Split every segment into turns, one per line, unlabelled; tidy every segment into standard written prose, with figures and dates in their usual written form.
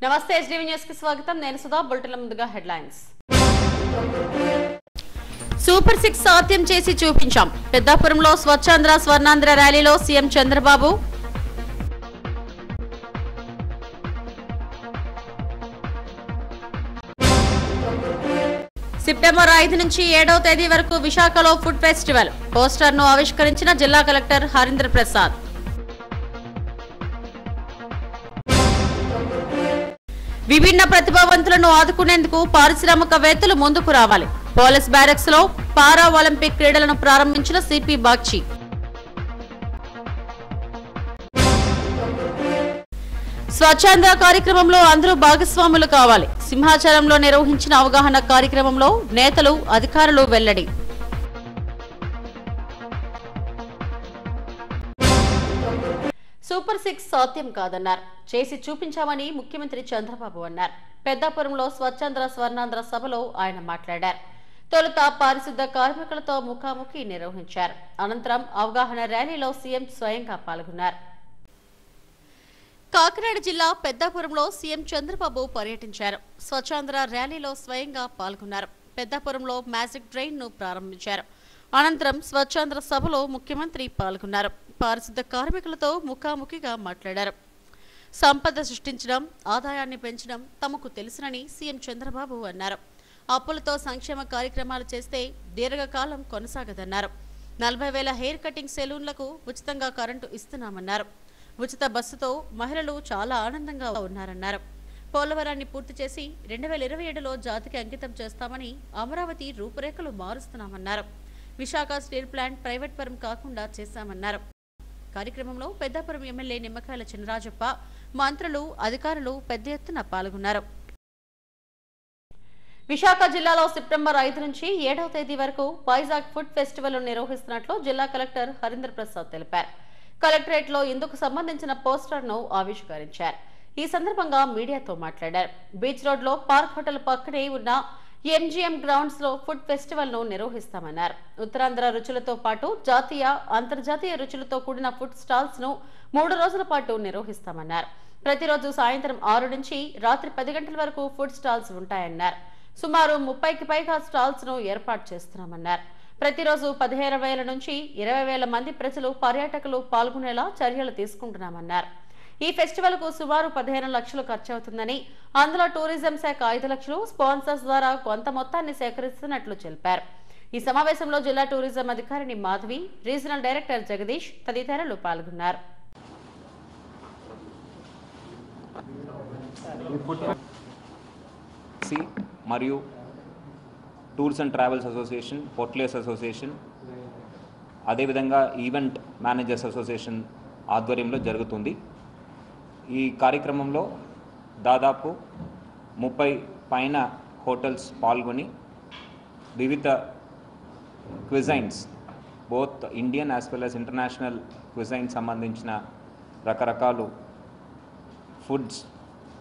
నమస్తే SDV news కి స్వాగతం నేను సుధా బులెటిన్ల ముందుగా హెడ్లైన్స్ సూపర్ 6 సాధ్యం చేసి చూపించాం పెద్దాపురంలో స్వచ్ఛాంధ్ర స్వర్ణాంధ్ర ర్యాలీలో సీఎం చంద్రబాబు సెప్టెంబర్ 5 నుంచి 7వ తేదీ వరకు విశాఖలో ఫుడ్ ఫెస్టివల్ పోస్టర్ను ఆవిష్కరించిన జిల్లా కలెక్టర్ హరీంద్ర ప్రసాద్ విభిన్న ప్రతిభావంతులను ఆదుకునేందుకు పారిశ్రామికవేత్తలు ముందుకు రావాలి పోలీస్ బ్యారక్స్ లో పారా ఒలింపిక్ క్రీడలను ప్రారంభించిన సిపి బాగ్చి స్వచ్ఛాంధ్ర కార్యక్రమంలో అందరూ భాగస్వాములు కావాలి సింహాచలంలో నిర్వహించిన అవగాహన కార్యక్రమంలో నేతలు అధికారులు వెల్లడి సూపర్ 6 సాధ్యం కాదన్నారు చేసి చూపించామని ముఖ్యమంత్రి చంద్రబాబు అన్నారు పెద్దాపురంలో స్వచ్ఛాంధ్ర స్వర్ణాంధ్ర సభలో ఆయన మాట్లాడారు తొలుత పారిశుద్ధ కార్మికులతో ముఖాముఖి నిర్వహించారు అనంతరం అవగాహన ర్యాలీలో సీఎం స్వయంగా పాల్గొన్నారు కాకినాడ జిల్లా పెద్దాపురంలో సీఎం చంద్రబాబు పర్యటించారు స్వచ్ఛాంధ్ర ర్యాలీలో స్వయంగా పాల్గొన్నారు పెద్దాపురంలో మ్యాజిక్ ట్రైన్ ను ప్రారంభించారు అనంతరం స్వచ్ఛాంధ్ర సభలో ముఖ్యమంత్రి పాల్గొన్నారు పారిశుద్ధ కార్మికులతో ముఖాముఖిగా మాట్లాడారు సంపద సృష్టించడం ఆదాయాన్ని పెంచడం తమకు తెలుసునని సీఎం చంద్రబాబు అన్నారు అప్పులతో సంక్షేమ కార్యక్రమాలు చేస్తే దీర్ఘకాలం కొనసాగదన్నారు 40,000 హెయిర్ కటింగ్ సెలూన్లకు ఉచితంగా కరెంటు ఇస్తున్నామన్నారు ఉచిత బస్సుతో మహిళలు చాలా ఆనందంగా ఉన్నారన్నారు పోలవరాన్ని పూర్తి చేసి 2027లో జాతికి అంకితం చేస్తామని అమరావతి రూపురేఖలు మారుస్తున్నామన్నారు విశాఖ స్టీల్ ప్లాంట్ ప్రైవేట్ పరం కాకుండా చేశామన్నారు కార్యక్రమంలో పెద్దాపురం ఎమ్మెల్యే నిమ్మకాయల చినరాజప్ప మంత్రులు అధికారులు పెద్ద ఎత్తున పాల్గొన్నారు విశాఖ జిల్లాలో సెప్టెంబర్ 5 నుంచి 7వ తేదీ వరకు వైజాగ్ ఫుడ్ ఫెస్టివల్ నిర్వహిస్తున్నట్లు జిల్లా కలెక్టర్ హరీంద్ర ప్రసాద్ తెలిపారు కలెక్టరేట్ లో ఇందుకు సంబంధించిన పోస్టర్ ను ఆవిష్కరించారు ఈ సందర్భంగా మీడియాతో మాట్లాడారు బీచ్ రోడ్ లో పార్క్ హోటల్ పక్కనే ఉన్న ఎంజీఎం గ్రౌండ్స్ లో ఫుడ్ ఫెస్టివల్ ను నిర్వహిస్తామన్నారు ఉత్తరాంధ్ర రుచులతో పాటు జాతీయ అంతర్జాతీయ రుచులతో కూడిన ఫుడ్ స్టాల్స్ ను 3 రోజుల పాటు నిర్వహిస్తామన్నారు ప్రతిరోజు సాయంత్రం 6 నుంచి రాత్రి 10 గంటల వరకు ఫుడ్ స్టాల్స్ ఉంటాయన్నారు సుమారు 30కి పైగా స్టాల్స్ ను ఏర్పాటు చేస్తున్నామన్నారు ప్రతిరోజు 15,000 నుంచి 20,000 మంది ప్రజలు పర్యాటకులు పాల్గొనేలా చర్యలు తీసుకుంటున్నామన్నారు ఈ ఫెస్టివల్ కు సుమారు 15 లక్షలు ఖర్చవుతుందని అందులో టూరిజం శాఖ 5 లక్షలు స్పాన్సర్స్ ద్వారా కొంత మొత్తాన్ని సేకరిస్తున్నట్లు తెలిపారు ఈ సమావేశంలో జిల్లా టూరిజం అధికారిని మాధవి రీజనల్ డైరెక్టర్ జగదీష్ తదితరులు పాల్గొన్నారు
మరియు టూర్స్ అండ్ ట్రావెల్స్ అసోసియేషన్ పోర్ట్లేస్ అసోసియేషన్ అదేవిధంగా ఈవెంట్ మేనేజర్స్ అసోసియేషన్ ఆధ్వర్యంలో జరుగుతుంది ఈ కార్యక్రమంలో దాదాపు 30 పైన హోటల్స్ పాల్గొని వివిధ క్విజైన్స్ both Indian as well as international క్విజైన్ సంబంధించిన రకరకాలు ఫుడ్స్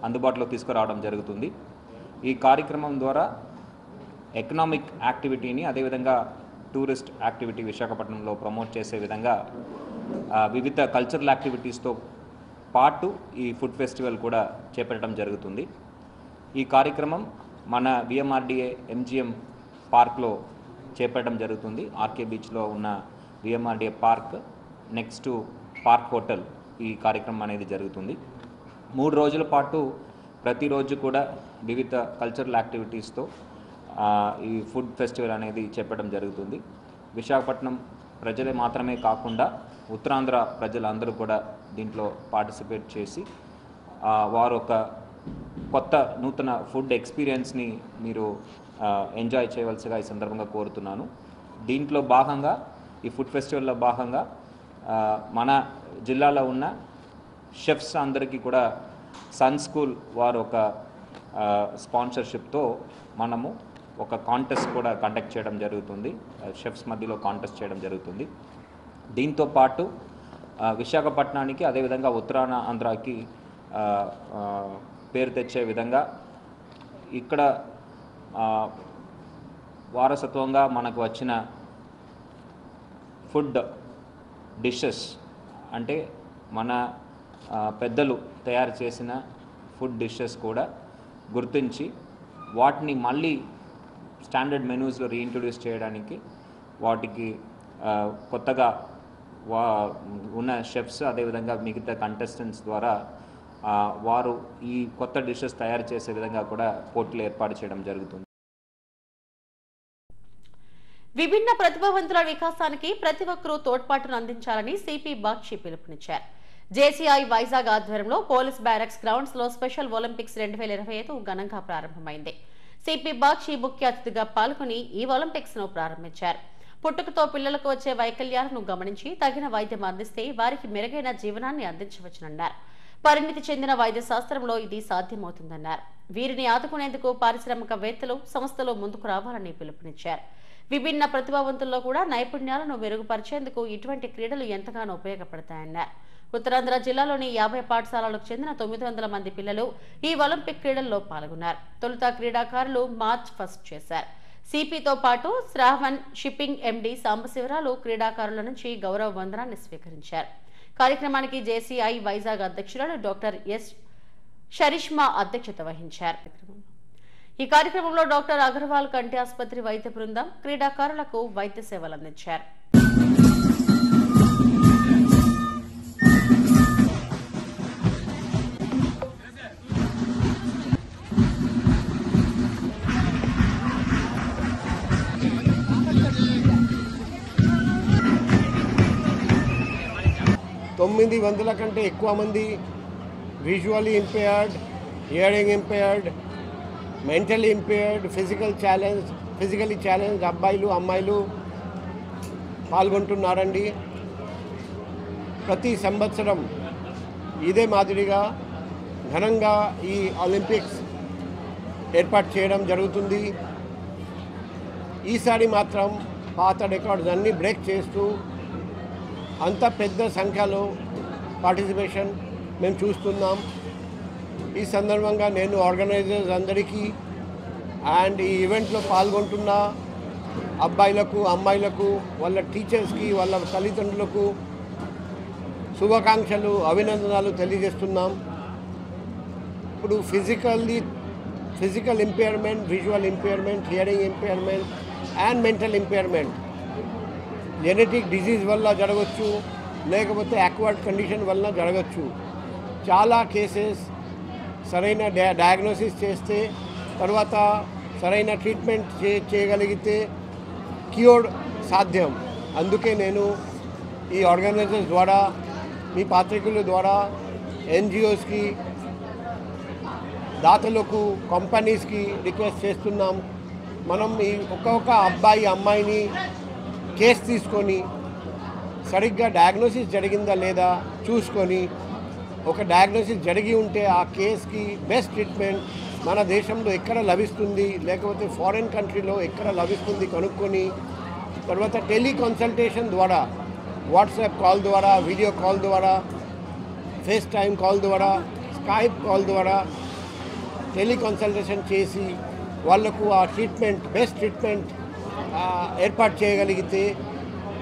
అందుబాటులో తీసుకురావడం జరుగుతుంది ఈ కార్యక్రమం ద్వారా ఎకనామిక్ యాక్టివిటీని అదేవిధంగా టూరిస్ట్ యాక్టివిటీ విశాఖపట్నంలో ప్రమోట్ చేసే విధంగా వివిధ కల్చరల్ యాక్టివిటీస్తో పాటు ఈ ఫుడ్ ఫెస్టివల్ కూడా చేపట్టడం జరుగుతుంది ఈ కార్యక్రమం మన విఎంఆర్డిఏ ఎంజిఎం పార్క్లో చేపట్టడం జరుగుతుంది ఆర్కే బీచ్లో ఉన్న VMRDA park next park hotel ఈ కార్యక్రమం అనేది జరుగుతుంది 3 రోజుల పాటు ప్రతిరోజు కూడా వివిధ కల్చరల్ యాక్టివిటీస్తో ఈ ఫుడ్ ఫెస్టివల్ అనేది చేపట్టడం జరుగుతుంది విశాఖపట్నం ప్రజలే మాత్రమే కాకుండా ఉత్తరాంధ్ర ప్రజలందరూ కూడా దీంట్లో పార్టిసిపేట్ చేసి వారు ఒక కొత్త నూతన ఫుడ్ ఎక్స్పీరియన్స్ని మీరు ఎంజాయ్ చేయవలసిగా ఈ సందర్భంగా కోరుతున్నాను దీంట్లో భాగంగా ఈ ఫుడ్ ఫెస్టివల్లో భాగంగా మన జిల్లాలో ఉన్న షెఫ్స్ అందరికీ కూడా సన్ స్కూల్ వారు ఒక స్పాన్సర్షిప్తో మనము ఒక కాంటెస్ట్ కూడా కండక్ట్ చేయడం జరుగుతుంది షెఫ్స్ మధ్యలో కాంటెస్ట్ చేయడం జరుగుతుంది దీంతో పాటు విశాఖపట్నానికి అదేవిధంగా ఉత్తరాంధ్రకి పేరు తెచ్చే విధంగా ఇక్కడ వారసత్వంగా మనకు వచ్చిన ఫుడ్ డిషెస్ అంటే మన పెద్దలు తయారు చేసిన ఫుడ్ డిషెస్ కూడా గుర్తించి వాటిని మళ్ళీ స్టాండర్డ్ మెనూస్లో రీఇంట్రొడ్యూస్ చేయడానికి వాటికి కొత్తగా ఉన్న షెఫ్స్ అదేవిధంగా మిగతా కంటెస్టెంట్స్ ద్వారా వారు ఈ కొత్త డిషెస్ తయారు చేసే విధంగా కూడా పోటీలు ఏర్పాటు చేయడం జరుగుతుంది.
విభిన్న ప్రతిభావంతుల వికాసానికి ప్రతి ఒక్కరూ తోడ్పాటును అందించాలని సిపి బాక్షి పిలుపునిచ్చారు. జేసీఐ వైజాగ్ ఆధ్వర్యంలో పోలీస్ బ్యారక్స్ గ్రౌండ్స్ లో స్పెషల్ ఒలింపిక్స్ 2025 ఘనంగా ప్రారంభమైంది. సిపి బాక్షి ముఖ్య అతిథిగా పాల్గొని ఈ ఒలింపిక్స్ ను ప్రారంభించారు. పుట్టుకతో పిల్లలకు వచ్చే వైకల్యాలను గమనించి తగిన వైద్యం అందిస్తే వారికి మెరుగైన జీవనాన్ని అందించవచ్చునన్నారు. పరిణితి చెందిన వైద్య శాస్త్రంలో ఇది సాధ్యమవుతుందన్నారు. వీరిని ఆదుకునేందుకు పారిశ్రామికవేత్తలు సంస్థలు ముందుకు రావాలని పిలుపునిచ్చారు. విభిన్న ప్రతిభావంతుల్లో కూడా నైపుణ్యాలను మెరుగుపరిచేందుకు ఇటువంటి క్రీడలు ఎంతగానో ఉపయోగపడతాయన్నారు. ఉత్తరాంధ్ర జిల్లాలోని 50 పాఠశాలలకు చెందిన 900 మంది పిల్లలు ఈ ఒలింపిక్ క్రీడల్లో పాల్గొన్నారు. తొలుత క్రీడాకారులు మార్చ్ ఫస్ట్ చేశారు. సిపితో పాటు శ్రావణ్ షిప్పింగ్ ఎండి సాంబశివరాలు క్రీడాకారుల నుంచి గౌరవ వందనాన్ని స్వీకరించారు. కార్యక్రమానికి జేసీఐ వైజాగ్ అధ్యక్షురాలు డాక్టర్ ఎస్ షరిష్మా అధ్యక్షత వహించారు. ఈ కార్యక్రమంలో డాక్టర్ అగర్వాల్ కంటి ఆసుపత్రి వైద్య బృందం క్రీడాకారులకు వైద్య సేవలు అందించారు.
తొమ్మిది వందల కంటే ఎక్కువ మంది visually impaired, hearing impaired, mentally impaired, physically challenge అబ్బాయిలు అమ్మాయిలు పాల్గొంటున్నారండి. ప్రతి సంవత్సరం ఇదే మాదిరిగా ఘనంగా ఈ ఒలింపిక్స్ ఏర్పాటు చేయడం జరుగుతుంది. ఈసారి మాత్రం పాత రికార్డ్స్ అన్నీ బ్రేక్ చేస్తూ అంత పెద్ద సంఖ్యలో పార్టిసిపేషన్ మేము చూస్తున్నాం. ఈ సందర్భంగా నేను ఆర్గనైజర్స్ అందరికీ అండ్ ఈ ఈవెంట్లో పాల్గొంటున్న అబ్బాయిలకు అమ్మాయిలకు వాళ్ళ టీచర్స్కి వాళ్ళ తల్లిదండ్రులకు శుభాకాంక్షలు అభినందనలు తెలియజేస్తున్నాం. ఇప్పుడు physical impairment, visual impairment, hearing impairment and mental impairment genetic disease వల్ల జరగవచ్చు, లేకపోతే అక్వర్డ్ కండిషన్ వల్ల జరగచ్చు. చాలా కేసెస్ సరైన డయాగ్నోసిస్ చేస్తే తర్వాత సరైన ట్రీట్మెంట్ చేయగలిగితే క్యూర్ సాధ్యం. అందుకే నేను ఈ ఆర్గనైజర్స్ ద్వారా, మీ పాత్రికుల ద్వారా ఎన్జిఓస్కి, దాతలకు, కంపెనీస్కి రిక్వెస్ట్ చేస్తున్నాం. మనం ఈ ఒక్కొక్క అబ్బాయి అమ్మాయిని కేసు తీసుకొని సరిగ్గా డయాగ్నోసిస్ జరిగిందా లేదా చూసుకొని, ఒక డయాగ్నోసిస్ జరిగి ఉంటే ఆ కేసుకి బెస్ట్ ట్రీట్మెంట్ మన దేశంలో ఎక్కడ లభిస్తుంది, లేకపోతే ఫారిన్ కంట్రీలో ఎక్కడ లభిస్తుంది కనుక్కొని తర్వాత టెలికన్సల్టేషన్ ద్వారా, వాట్సాప్ కాల్ ద్వారా, వీడియో కాల్ ద్వారా, ఫేస్ టైమ్ కాల్ ద్వారా, స్కైప్ కాల్ ద్వారా టెలికన్సల్టేషన్ చేసి వాళ్లకు ఆ ట్రీట్మెంట్, బెస్ట్ ట్రీట్మెంట్ ఏర్పాటు చేయగలిగితే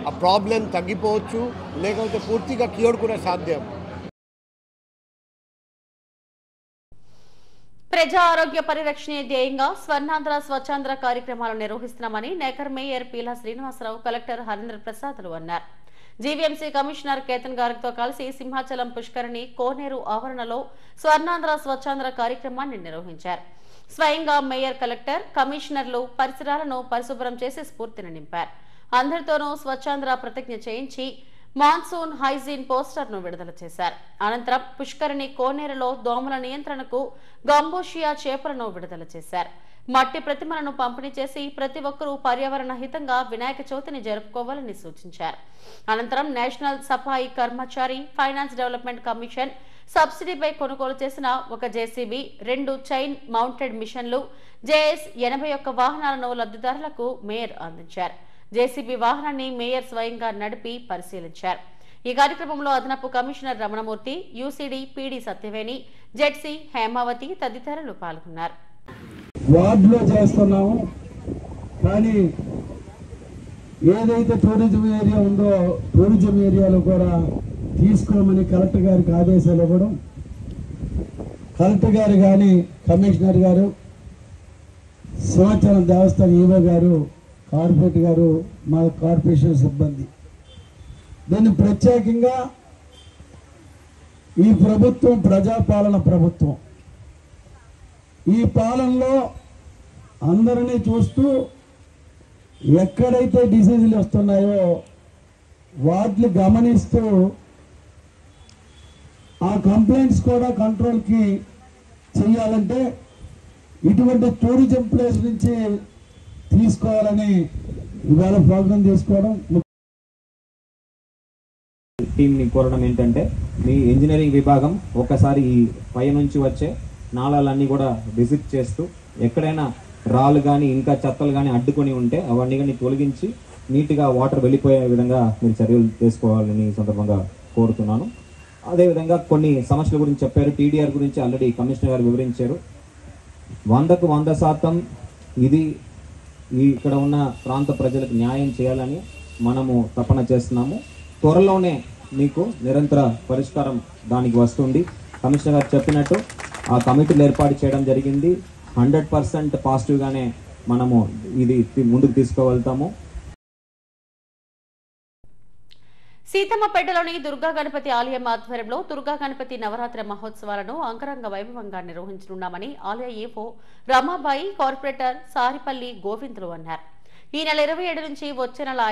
ఆ ప్రాబ్లం తగ్గిపోవచ్చు, లేకపోతే పూర్తిగా క్యూర్ కూడా సాధ్యం.
ప్రజా ఆరోగ్య పరిరక్షణ ధ్యేయంగా స్వర్ణాంధ్ర స్వచ్ఛాంధ్ర కార్యక్రమాలు నిర్వహిస్తున్నామని నేకర్ మేయర్ పీలా శ్రీనివాసరావు, కలెక్టర్ హరీంద్ర ప్రసాద్లు అన్నారు. జీవీఎంసీ కమిషనర్ కేతన్ గారితో కలిసి సింహాచలం పుష్కరిణి కోనేరు ఆవరణలో స్వర్ణాంధ్ర స్వచ్ఛాంధ్ర కార్యక్రమాన్ని నిర్వహించారు. స్వయంగా మేయర్, కలెక్టర్, కమిషనర్లు పరిసరాలను పరిశుభ్రం చేసి స్ఫూర్తిని నింపారు. అందరితోనూ స్వచ్ఛాంధ్ర ప్రతిజ్ఞ చేయించి మాన్సూన్ హైజీన్ పోస్టర్ను విడుదల చేశారు. అనంతరం పుష్కరిణి కోనేరులో దోమల నియంత్రణకు గంబోషియా చేపలను విడుదల చేశారు. మట్టి ప్రతిమలను పంపిణీ చేసి ప్రతి ఒక్కరూ పర్యావరణ హితంగా వినాయక చవితిని జరుపుకోవాలని సూచించారు. అనంతరం నేషనల్ సఫాయి కర్మచారి ఫైనాన్స్ డెవలప్మెంట్ కమిషన్ సబ్సిడీపై కొనుగోలు చేసిన ఒక జేసీబీ, 2 చైన్ మౌంటెడ్ మిషన్లు, జేఎస్ 81 వాహనాలను లబ్ధిదారులకు మేయర్ అందించారు. జేసీబీ వాహనాన్ని మేయర్ స్వయంగా నడిపి పరిశీలించారు. ఈ కార్యక్రమంలో అదనపు commissioner Ramanamurthy, UCD PD Satyaveni, ZC Hemavathi తదితరులు పాల్గొన్నారు.
వార్డులో చేస్తున్నాము, కానీ ఏదైతే టూరిజం ఏరియా ఉందో టూరిజం ఏరియాలో కూడా తీసుకోమని కలెక్టర్ గారికి ఆదేశాలు ఇవ్వడం, కలెక్టర్ గారు కానీ, కమిషనర్ గారు, సింహాచలం దేవస్థానం ఈవో గారు, కార్పొరేటర్ గారు, మా కార్పొరేషన్ సిబ్బంది, దీన్ని ప్రత్యేకంగా ఈ ప్రభుత్వం ప్రజాపాలన ప్రభుత్వం. ఈ పాలనలో అందరినీ చూస్తూ ఎక్కడైతే డిసీజులు వస్తున్నాయో వాటిని గమనిస్తూ ఆ కంప్లైంట్స్ కూడా కంట్రోల్కి చేయాలంటే ఇటువంటి టూరిజం ప్లేస్ నుంచి తీసుకోవాలని ఇవాళ ప్రోగ్రాం చేసుకోవడం.
టీంని కోరడం ఏంటంటే, మీ ఇంజనీరింగ్ విభాగం ఒకసారి ఈ పై నుంచి వచ్చే నాళాలన్నీ కూడా విజిట్ చేస్తూ ఎక్కడైనా రాళ్ళు కానీ ఇంకా చెత్తలు కానీ అడ్డుకొని ఉంటే అవన్నీ కానీ తొలగించి నీట్గా వాటర్ వెళ్ళిపోయే విధంగా మీరు చర్యలు తీసుకోవాలని సందర్భంగా కోరుతున్నాను. అదేవిధంగా కొన్ని సమస్యల గురించి చెప్పారు. టీడీఆర్ గురించి ఆల్రెడీ కమిషనర్ గారు వివరించారు. 100కు 100% ఇది ఇక్కడ ఉన్న ప్రాంత ప్రజలకు న్యాయం చేయాలని మనము తపన చేస్తున్నాము. త్వరలోనే మీకు నిరంతర పరిష్కారం దానికి వస్తుంది. కమిషనర్ గారు చెప్పినట్టు ఆ కమిటీలు ఏర్పాటు చేయడం జరిగింది. 100% పాజిటివ్గానే మనము ఇది ముందుకు తీసుకువెళ్తాము.
సీతమ్మపేటలోని దుర్గా గణపతి ఆలయం ఆధ్వర్యంలో దుర్గా గణపతి నవరాత్రి మహోత్సవాలను అంగరంగ వైభవంగా నిర్వహించనున్నామని ఆలయ ఈవో రమాబాయి, కార్పొరేటర్ సారిపల్లి గోవిందులు అన్నారు. ఈ నెల 27 నుంచి వచ్చే నెల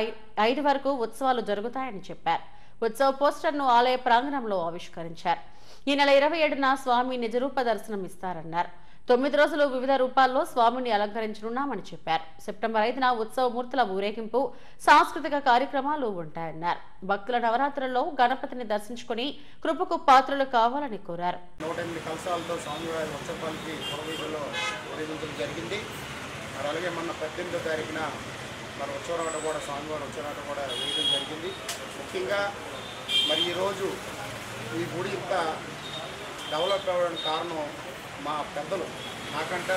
5 వరకు ఉత్సవాలు జరుగుతాయని చెప్పారు. ఉత్సవ పోస్టర్ను ఆలయ ప్రాంగణంలో ఆవిష్కరించారు. ఈ నెల 27న స్వామి నిజరూప దర్శనం ఇస్తారన్నారు. 9 రోజులు వివిధ రూపాల్లో స్వామిని అలంకరించనున్నామని చెప్పారు. సెప్టెంబర్ 5న ఉత్సవ మూర్తుల ఊరేగింపు, సాంస్కృతిక కార్యక్రమాలు ఉంటాయన్నారు. భక్తుల నవరాత్రుల్లో గణపతిని దర్శించుకుని కృపకు పాత్రలు కావాలని కోరారు.
108 కలశాలతో స్వామివారి ఉత్సవాలకి పొరవీధిలో ఊరేగించడం జరిగింది. మరి అలాగే మొన్న 18వ తారీఖున మరి ఉత్సవరాట కూడా స్వామివారి ఉత్సవరాట కూడా వేయడం జరిగింది. ముఖ్యంగా మరి ఈరోజు ఈ గుడి ఇంత డెవలప్ అవ్వడానికి కారణం మా పెద్దలు. నాకంటే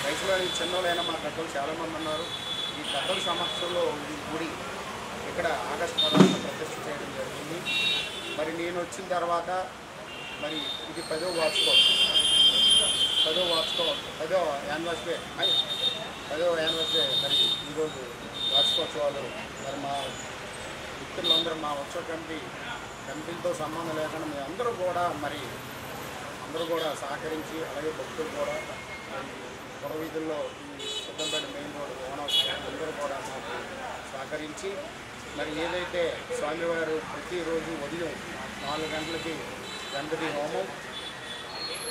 వయసులో చిన్నోళ్ళైనా మా పెద్దలు చాలామంది ఉన్నారు. ఈ పెద్దల సమక్షంలో ఈ గుడి ఇక్కడ ఆగస్టు 16న ప్రతిష్ఠ చేయడం జరిగింది. మరి నేను వచ్చిన తర్వాత మరి ఇది 10వ వార్షికోత్సవం, 10వ యానివర్సరీ మరి ఈరోజు వార్షికోత్సవాలు. మరి మా మిత్రులందరూ, మా ఉత్సవ కమిటీలతో సంబంధం లేకుండా మీ అందరూ కూడా సహకరించి, అలాగే భక్తులు కూడా పొరవీధుల్లో ఈ సిద్ధంపేట మెయిన్ రోడ్ ఓనర్స్ అందరూ కూడా మాకు సహకరించి మరి ఏదైతే స్వామివారు ప్రతిరోజు ఉదయం 4 గంటలకి గణపతి హోమం,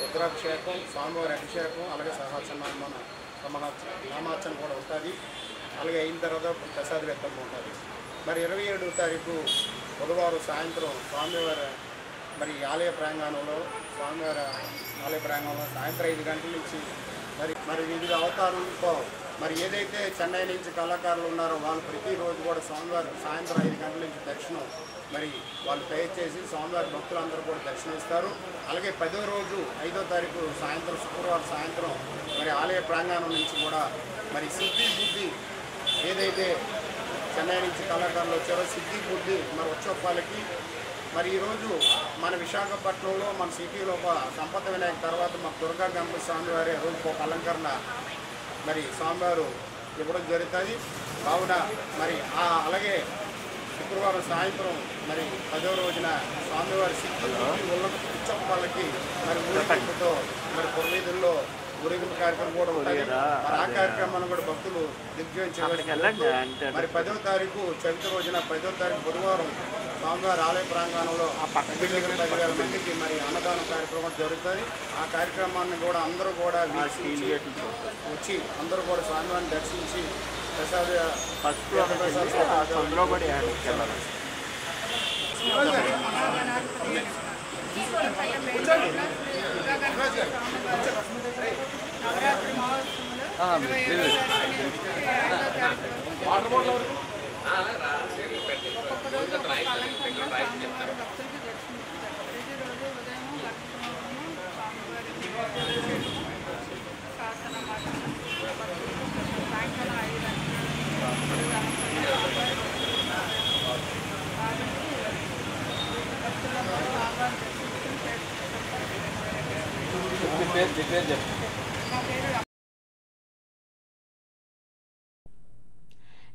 రుద్రాభిషేకం, స్వామివారి అభిషేకం, అలాగే నామార్చన కూడా ఉంటుంది. అలాగే అయిన తర్వాత ప్రసాద వ్యక్తం ఉంటుంది. మరి 27వ తారీఖు బుధవారం సాయంత్రం స్వామివారి ఆలయ ప్రాంగణంలో సాయంత్రం 5 గంటల నుంచి మరి వివిధ అవతారంతో మరి ఏదైతే చెన్నై నుంచి కళాకారులు ఉన్నారో వాళ్ళు ప్రతిరోజు కూడా స్వామివారి సాయంత్రం 5 గంటల నుంచి దర్శనం మరి వాళ్ళు తయారు చేసి స్వామివారి భక్తులందరూ కూడా దర్శనమిస్తారు. అలాగే 10వ రోజు 5వ తారీఖు సాయంత్రం, శుక్రవారం సాయంత్రం మరి ఆలయ ప్రాంగణం నుంచి కూడా మరి సిద్ధి బుద్ధి ఏదైతే చెన్నై నుంచి కళాకారులు వచ్చారో సిద్ధి బుద్ధి మరి ఉత్సవాలకి మరి ఈరోజు మన విశాఖపట్నంలో మన సిటీలో సంపద వినాయక తర్వాత మన దుర్గా గణపతి స్వామివారి రోజుకు ఒక అలంకరణ మరి స్వామివారు ఇవ్వడం జరుగుతుంది. కావున మరి అలాగే శుక్రవారం సాయంత్రం మరి 10వ రోజున స్వామివారి సిద్ధి ఉత్సవాలకి మరి ఊరేగింపుతో మరి పొరవీధుల్లో ఊరేగింపు కార్యక్రమం కూడా ఉంటుంది. మరి ఆ కార్యక్రమాన్ని కూడా భక్తులు దిగ్విజయం చేయవచ్చు. మరి 10వ తారీఖు చవితి రోజున 10వ తారీఖు బుధవారం స్వామివారి ఆలయ ప్రాంగణంలో 10,000 మందికి మరి అన్నదాన కార్యక్రమం జరుగుతుంది. ఆ కార్యక్రమాన్ని కూడా అందరూ కూడా వచ్చి అందరూ కూడా స్వామివారిని దర్శించి ప్రసాద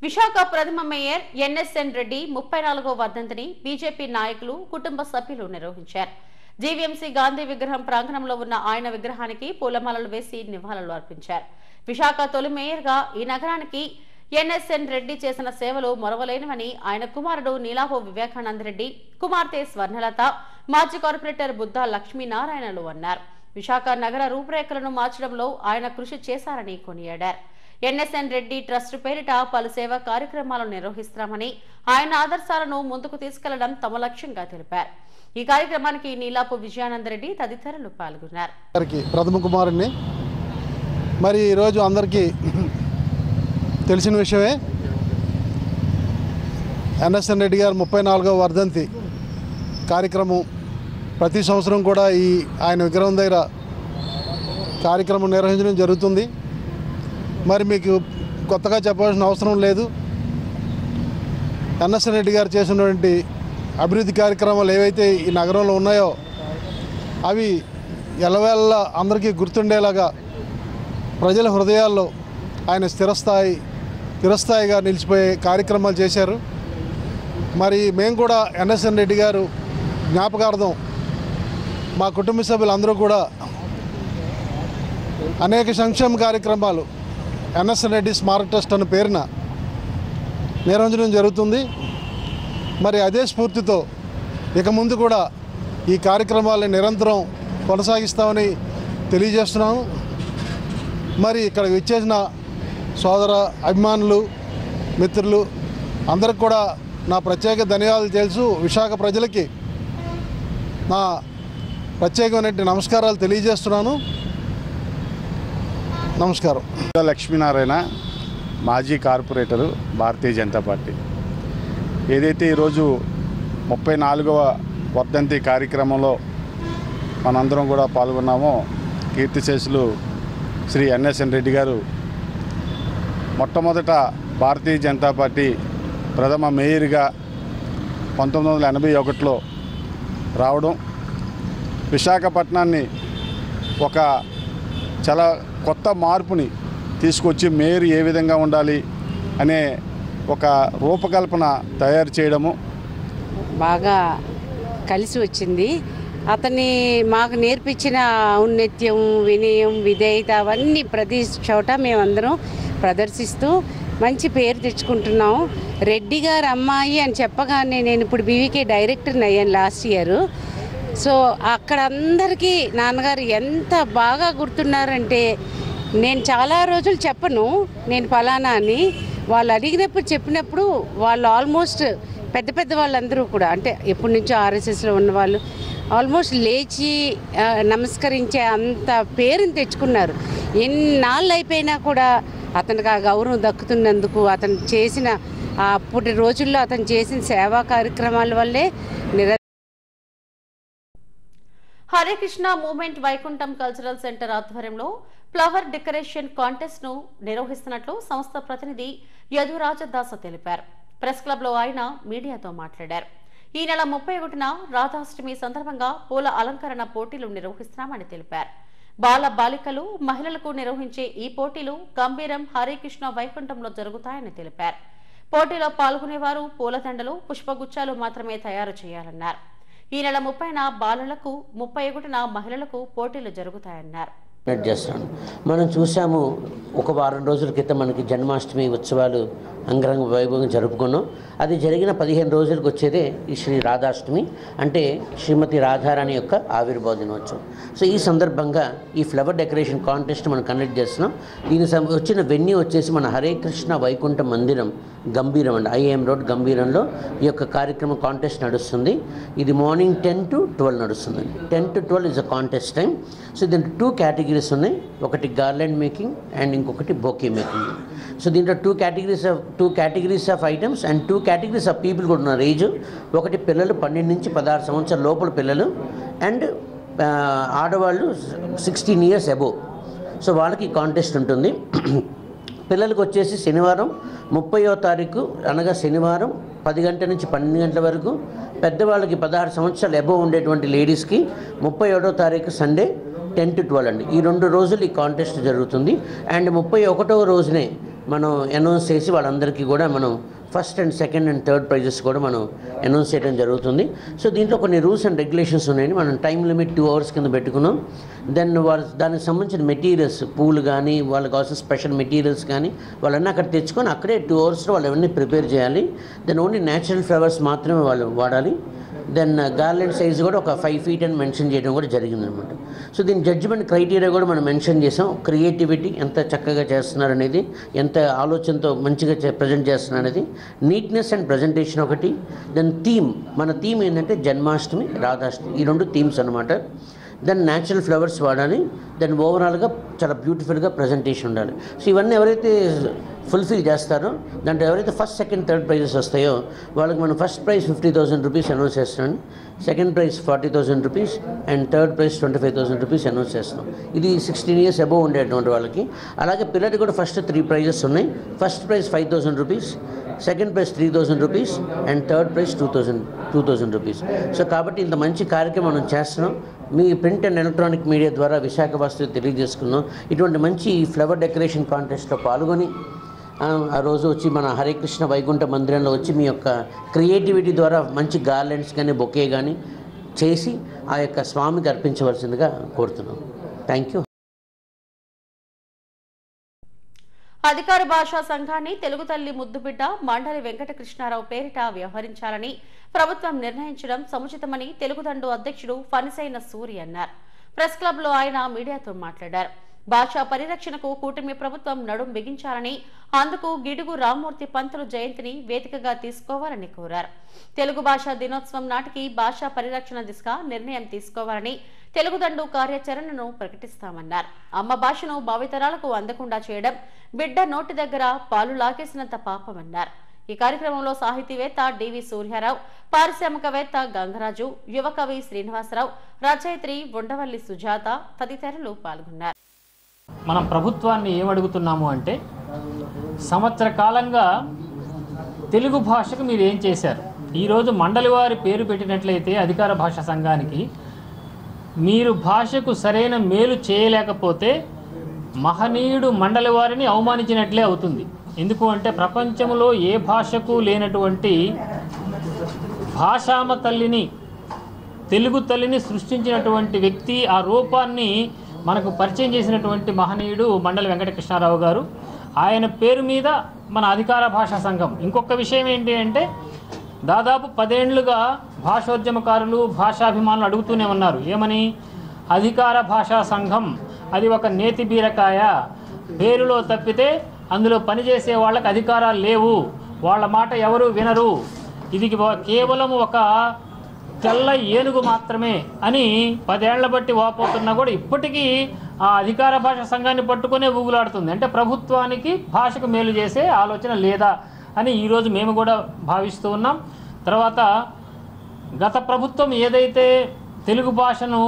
విశాఖ ప్రథమ మేయర్ ఎన్ఎస్ఎన్ రెడ్డి 34వ వర్ధంతిని బీజేపీ నాయకులు కుటుంబ సభ్యులు నిర్వహించారు. జీవీఎంసీ గాంధీ విగ్రహం ప్రాంగణంలో ఉన్న ఆయన విగ్రహానికి పూలమాలలు వేసి నివాళులు అర్పించారు. విశాఖ తొలి మేయర్గా ఈ నగరానికి ఎన్ఎస్ఎన్ రెడ్డి చేసిన సేవలు మరవలేనివని ఆయన కుమారుడు నీలాపు వివేకానంద రెడ్డి, కుమార్తె స్వర్ణలత, మాజీ కార్పొరేటర్ బుద్ధా లక్ష్మీనారాయణలు అన్నారు. విశాఖ నగర రూపురేఖలను మార్చడంలో ఆయన కృషి చేశారని కొనియాడారు. ఎన్ఎస్ఎన్ రెడ్డి ట్రస్ట్ పేరిట పలు సేవా కార్యక్రమాలను నిర్వహిస్తామని, ఆయన ఆదర్శాలను ముందుకు తీసుకెళ్లడం తమ లక్ష్యంగా తెలిపారు. ఈ కార్యక్రమానికి నీలాపు విజయానందరెడ్డి తదితరులు పాల్గొన్నారు.
ప్రథమ కుమారుణ్ణి మరి ఈరోజు అందరికీ తెలిసిన విషయమే, ఎన్ఎస్ఎన్ రెడ్డి గారు 34వ వర్ధంతి కార్యక్రమం ప్రతి సంవత్సరం కూడా ఈ ఆయన విగ్రహం దగ్గర కార్యక్రమం నిర్వహించడం జరుగుతుంది. మరి మీకు కొత్తగా చెప్పాల్సిన అవసరం లేదు. ఎన్ఎస్ఎన్ రెడ్డి గారు చేసినటువంటి అభివృద్ధి కార్యక్రమాలు ఏవైతే ఈ నగరంలో ఉన్నాయో అవి ఎల్లవేళ అందరికీ గుర్తుండేలాగా ప్రజల హృదయాల్లో ఆయన స్థిరస్థాయిగా నిలిచిపోయే కార్యక్రమాలు చేశారు. మరి మేము కూడా ఎన్ఎస్ఎన్ రెడ్డి గారు జ్ఞాపకార్థం మా కుటుంబ సభ్యులందరూ కూడా అనేక సంక్షేమ కార్యక్రమాలు ఎన్ఎస్ఎన్ రెడ్డి స్మారక ట్రస్ట్ అన్న పేరున నిర్వహించడం జరుగుతుంది. మరి అదే స్ఫూర్తితో ఇక ముందు కూడా ఈ కార్యక్రమాలను నిరంతరం కొనసాగిస్తామని తెలియజేస్తున్నాము. మరి ఇక్కడ విచ్చేసిన సోదర అభిమానులు, మిత్రులు అందరికి కూడా నా ప్రత్యేక ధన్యవాదాలు తెలుసు. విశాఖ ప్రజలకి నా ప్రత్యేకమైన నమస్కారాలు తెలియజేస్తున్నాను. నమస్కారం.
లక్ష్మీనారాయణ, మాజీ కార్పొరేటరు, భారతీయ జనతా పార్టీ. ఏదైతే ఈరోజు 34వ వర్ధంతి కార్యక్రమంలో మనందరం కూడా పాల్గొన్నామో, కీర్తిశేషులు శ్రీ ఎన్ఎస్ఎన్ రెడ్డి గారు మొట్టమొదట భారతీయ జనతా పార్టీ ప్రథమ మేయర్గా 1981లో రావడం, విశాఖపట్నాన్ని ఒక చాలా కొత్త మార్పుని తీసుకొచ్చి మేయర్ ఏ విధంగా ఉండాలి అనే ఒక రూపకల్పన తయారు చేయడము
బాగా కలిసి వచ్చింది. అతన్ని మాకు నేర్పించిన ఔన్నత్యం, వినయం, విధేయత అవన్నీ ప్రతి చోట మేమందరం ప్రదర్శిస్తూ మంచి పేరు తెచ్చుకుంటున్నాం. రెడ్డి గారు అమ్మాయి అని చెప్పగానే నేను ఇప్పుడు బీవీకే డైరెక్టర్ని అయ్యాను లాస్ట్ ఇయర్. సో అక్కడ అందరికీ నాన్నగారు ఎంత బాగా గుర్తున్నారంటే, నేను చాలా రోజులు చెప్పను నేను ఫలానా అని, వాళ్ళు అడిగినప్పుడు చెప్పినప్పుడు వాళ్ళు ఆల్మోస్ట్ పెద్ద వాళ్ళందరూ కూడా, అంటే ఎప్పటి నుంచో ఆర్ఎస్ఎస్లో ఉన్నవాళ్ళు ఆల్మోస్ట్ లేచి నమస్కరించే అంత పేరుని తెచ్చుకున్నారు. ఎన్నాళ్ళు అయిపోయినా కూడా అతనికి ఆ గౌరవం దక్కుతున్నందుకు, అతను చేసిన అప్పటి రోజుల్లో అతను చేసిన సేవా కార్యక్రమాల వల్లే
Hare Krishna movement Vaikuntham cultural centre ఆధ్వర్యంలో ఫ్లవర్ డెకరేషన్ కాంటెస్ట్ ను నిర్వహిస్తున్నట్లు సంస్థ ప్రతినిధి యదురాజదాస తెలిపారు. ప్రెస్ క్లబ్ లో ఆయన మీడియాతో మాట్లాడారు. ఈ నెల 31న రాధాష్టమి సందర్భంగా పూల అలంకరణ పోటీలు నిర్వహిస్తున్నామని తెలిపారు. బాల బాలికలు, మహిళలకు నిర్వహించే ఈ పోటీలు గంభీరం హరే కృష్ణ వైకుంఠంలో జరుగుతాయని తెలిపారు. పోటీలో పాల్గొనేవారు పూలదండలు, పుష్పగుచ్చాలు మాత్రమే తయారు చేయాలన్నారు. ఈ నెల 30న బాలలకు, 31న మహిళలకు పోటీలు జరుగుతాయన్నారు.
చేస్తాను. మనం చూసాము, ఒక వారం రోజుల క్రితం మనకి జన్మాష్టమి ఉత్సవాలు అంగరంగ వైభవంగా జరుపుకున్నాం. అది జరిగిన 15 రోజులకు వచ్చేదే ఈ శ్రీ రాధాష్టమి, అంటే శ్రీమతి రాధారాణి యొక్క ఆవిర్భావ దినోత్సవం. సో ఈ సందర్భంగా ఈ ఫ్లవర్ డెకరేషన్ కాంటెస్ట్ మనం కండక్ట్ చేస్తున్నాం. దీనికి వచ్చిన వెన్యూ వచ్చేసి మన హరే కృష్ణ వైకుంఠ మందిరం గంభీరం అండి, ఐఏఎం రోడ్ గంభీరంలో ఈ యొక్క కార్యక్రమం కాంటెస్ట్ నడుస్తుంది. ఇది మార్నింగ్ 10 to 12 నడుస్తుందండి. 10 to 12 is a contest time. So దీంట్లో 2 కేటగిరీస్ ఉన్నాయి, ఒకటి గార్లెండ్ మేకింగ్ అండ్ ఇంకొకటి బొకే మేకింగ్. సో దీంట్లో 2 categories of items and 2 categories of people కూడా ఉన్నారు. ఏజ్ ఒకటి పిల్లలు 12 నుంచి 16 సంవత్సరాల లోపల పిల్లలు, అండ్ ఆడవాళ్ళు 16 years అబోవ్. సో వాళ్ళకి కాంటెస్ట్ ఉంటుంది. పిల్లలకు వచ్చేసి శనివారం 30వ తారీఖు అనగా శనివారం 10 గంటల నుంచి 12 గంటల వరకు, పెద్దవాళ్ళకి 16 సంవత్సరాలు అబోవ్ ఉండేటువంటి లేడీస్కి 31వ తారీఖు సండే 10 to 12 అండి. ఈ 2 రోజులు ఈ కాంటెస్ట్ జరుగుతుంది. అండ్ 31వ రోజునే మనం అనౌన్స్ చేసి వాళ్ళందరికీ కూడా మనం first and second and third prices కూడా మనం అనౌన్స్ చేయడం జరుగుతుంది. సో దీంట్లో కొన్ని రూల్స్ అండ్ రెగ్యులేషన్స్ ఉన్నాయండి. మనం టైం లిమిట్ 2 hours కింద పెట్టుకున్నాం. దెన్ దానికి సంబంధించిన మెటీరియల్స్, పూలు కానీ వాళ్ళకి కావాల్సిన స్పెషల్ మెటీరియల్స్ కానీ వాళ్ళన్నీ అక్కడ తెచ్చుకొని అక్కడే 2 hours వాళ్ళు అవన్నీ ప్రిపేర్ చేయాలి. దెన్ ఓన్లీ న్యాచురల్ ఫ్లవర్స్ మాత్రమే వాళ్ళు వాడాలి. దెన్ గార్లెండ్ సైజ్ కూడా ఒక 5 feet అని మెన్షన్ చేయడం కూడా జరిగిందనమాట. సో దీని జడ్జిమెంట్ క్రైటీరియా కూడా మనం మెన్షన్ చేసాం. క్రియేటివిటీ ఎంత చక్కగా చేస్తున్నారు అనేది, ఎంత ఆలోచనతో మంచిగా ప్రజెంట్ చేస్తున్నారు అనేది, నీట్నెస్ అండ్ ప్రజెంటేషన్ ఒకటి. దెన్ థీమ్, మన థీమ్ ఏంటంటే జన్మాష్టమి, రాధాష్టమి, ఈ 2 థీమ్స్ అనమాట. దెన్ న్యాచురల్ ఫ్లవర్స్ వాడాలి. దెన్ ఓవరాల్గా చాలా బ్యూటిఫుల్గా ప్రజెంటేషన్ ఉండాలి. సో ఇవన్నీ ఎవరైతే ఫుల్ఫిల్ చేస్తారో, దాంట్లో ఎవరైతే ఫస్ట్ సెకండ్ థర్డ్ ప్రైజెస్ వస్తాయో వాళ్ళకి మనం ఫస్ట్ ప్రైజ్ 50,000 రూపీస్ అనౌన్స్ చేస్తున్నాం, second prize 40,000 rupees and third prize 25,000 rupees announce చేస్తున్నాం. ఇది 16 years అబోవ్ ఉండేటువంటి వాళ్ళకి. అలాగే పిల్లలకి కూడా ఫస్ట్ 3 prizes ఉన్నాయి. First prize 5,000 rupees, second prize 3,000 rupees and third prize 2,000 rupees. So కాబట్టి ఇంత మంచి కార్యక్రమం మనం చేస్తున్నాం. Me print and electronic media ద్వారా విశాఖ వాస్తు తెలియజేసుకున్నాం. ఇటువంటి మంచి ఫ్లవర్ డెకరేషన్ కాంటెస్ట్లో పాల్గొని ఆ రోజు వచ్చి మన హరికృష్ణ వైకుంఠ మందిరంలో వచ్చి మీ యొక్క క్రియేటివిటీ ద్వారా మంచి గార్లెండ్స్ కానీ బొకే కానీ చేసి ఆ యొక్క స్వామికి అర్పించవలసిందిగా కోరుతున్నాం. Thank you.
అధికార భాషా సంఘాన్ని తెలుగు తల్లి ముద్దుబిడ్డ మండలి వెంకటకృష్ణారావు పేరిట వ్యవహరించాలని ప్రభుత్వం నిర్ణయించడం సముచితమని తెలుగుదండు అధ్యక్షుడు ఫణిసైన సూరి అన్నారు. ప్రెస్ క్లబ్ లో ఆయన మీడియాతో మాట్లాడారు. భాషా పరిరక్షణకు కూటమి ప్రభుత్వం నడుం బిగించాలని, అందుకు గిడుగు రామ్మూర్తి పంతులు జయంతిని వేదికగా తీసుకోవాలని కోరారు. తెలుగు భాషా దినోత్సవం నాటికి భాషా పరిరక్షణ దిశగా నిర్ణయం తీసుకోవాలని, తెలుగుదండు కార్యాచరణను ప్రకటిస్తామన్నారు. అమ్మ భాషను భావితరాలకు అందకుండా చేయడం బిడ్డ నోటి దగ్గర పాలు లాగేసినంత పాపమన్నారు. ఈ కార్యక్రమంలో సాహితీవేత్త డివి సూర్యారావు, పారిశ్రామికవేత్త గంగరాజు, యువకవి శ్రీనివాసరావు, రచయిత్రి ఉండవల్లి సుజాత తదితరులు పాల్గొన్నారు.
మనం ప్రభుత్వాన్ని ఏమడుగుతున్నాము అంటే, సంవత్సర కాలంగా తెలుగు భాషకు మీరు ఏం చేశారు? ఈరోజు మండలి వారి పేరు పెట్టినట్లయితే అధికార భాషా సంఘానికి, మీరు భాషకు సరైన మేలు చేయలేకపోతే మహనీయుడు మండలి వారిని అవమానించినట్లే అవుతుంది. ఎందుకు అంటే ప్రపంచంలో ఏ భాషకు లేనటువంటి భాషామ తల్లిని, తెలుగు తల్లిని సృష్టించినటువంటి వ్యక్తి, ఆ రూపాన్ని మనకు పరిచయం చేసినటువంటి మహనీయుడు మండలి వెంకటకృష్ణారావు గారు. ఆయన పేరు మీద మన అధికార భాషా సంఘం. ఇంకొక విషయం ఏంటి అంటే, దాదాపు 10 ఏళ్లుగా భాషోద్యమకారులు, భాషాభిమానులు అడుగుతూనే ఉన్నారు. ఏమని? అధికార భాషా సంఘం అది ఒక నేతి బీరకాయ, పేరులో తప్పితే అందులో పనిచేసే వాళ్ళకి అధికారాలు లేవు, వాళ్ళ మాట ఎవరు వినరు, ఇది కేవలం ఒక తెల్ల ఏనుగు మాత్రమే అని 10 ఏళ్ల బట్టి వాపోతున్నా కూడా ఇప్పటికీ ఆ అధికార భాషా సంఘాన్ని పట్టుకునే ఊగులాడుతుంది. అంటే ప్రభుత్వానికి భాషకు మేలు చేసే ఆలోచన లేదా అని ఈరోజు మేము కూడా భావిస్తూ ఉన్నాం. తర్వాత గత ప్రభుత్వం ఏదైతే తెలుగు భాషను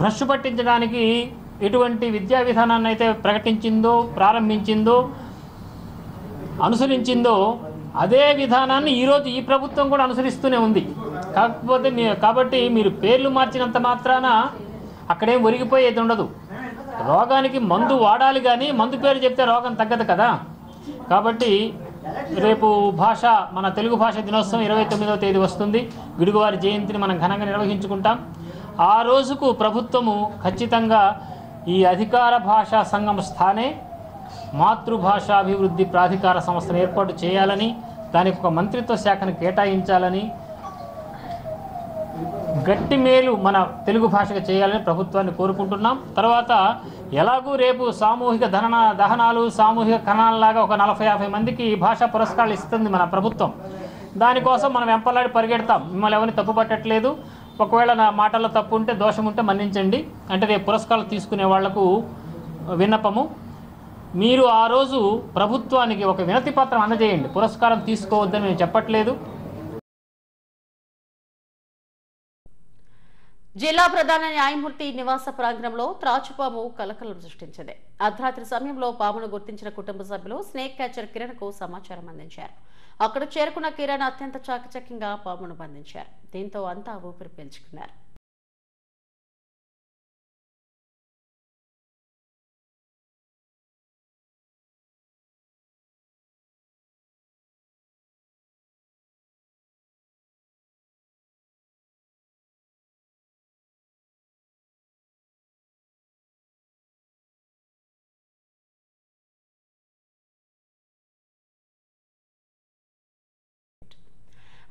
భ్రష్టు పట్టించడానికి ఎటువంటి విద్యా విధానాన్ని అయితే ప్రకటించిందో, ప్రారంభించిందో, అనుసరించిందో, అదే విధానాన్ని ఈరోజు ఈ ప్రభుత్వం కూడా అనుసరిస్తూనే ఉంది. కాబట్టి మీరు పేర్లు మార్చినంత మాత్రాన అక్కడేం ఒరిగిపోయేది ఉండదు. రోగానికి మందు వాడాలి కానీ మందు పేరు చెప్తే రోగం తగ్గదు కదా. కాబట్టి రేపు మన తెలుగు భాష దినోత్సవం 29వ తేదీ వస్తుంది. గిడుగువారి జయంతిని మనం ఘనంగా నిర్వహించుకుంటాం. ఆ రోజుకు ప్రభుత్వము ఖచ్చితంగా ఈ అధికార భాషా సంఘం స్థానే మాతృభాషాభివృద్ధి ప్రాధికార సంస్థను ఏర్పాటు చేయాలని, దానికి ఒక మంత్రిత్వ శాఖను కేటాయించాలని, గట్టి మేలు మన తెలుగు భాషకు చేయాలని ప్రభుత్వాన్ని కోరుకుంటున్నాం. తర్వాత ఎలాగూ రేపు సామూహిక దహనాలు, సామూహిక ఖననాలలాగా ఒక 40-50 మందికి భాషా పురస్కారాలు ఇస్తుంది మన ప్రభుత్వం. దానికోసం మనం వెంపలాడి పరిగెడతాం. మిమ్మల్ని ఎవరిని తప్పు పట్టట్లేదు. ఒకవేళ నా మాటల్లో తప్పు ఉంటే, దోషం ఉంటే మన్నించండి. అంటే రేపు పురస్కారాలు తీసుకునే వాళ్లకు విన్నపము, మీరు ఆ రోజు ప్రభుత్వానికి ఒక వినతి పత్రం అందజేయండి. పురస్కారం తీసుకోవద్దని మేము చెప్పట్లేదు.
జిల్లా ప్రధాన న్యాయమూర్తి నివాస ప్రాంగణంలో త్రాచుపాము కలకలం సృష్టించింది. అర్ధరాత్రి సమయంలో పామును గుర్తించిన కుటుంబ సభ్యులు స్నేక్ క్యాచర్ కిరణ్ కు సమాచారం అందించారు. అక్కడ చేరుకున్న కిరణ్ అత్యంత చాకచక్యంగా పామును బంధించారు. దీంతో అంతా ఊపిరి పీల్చుకున్నారు.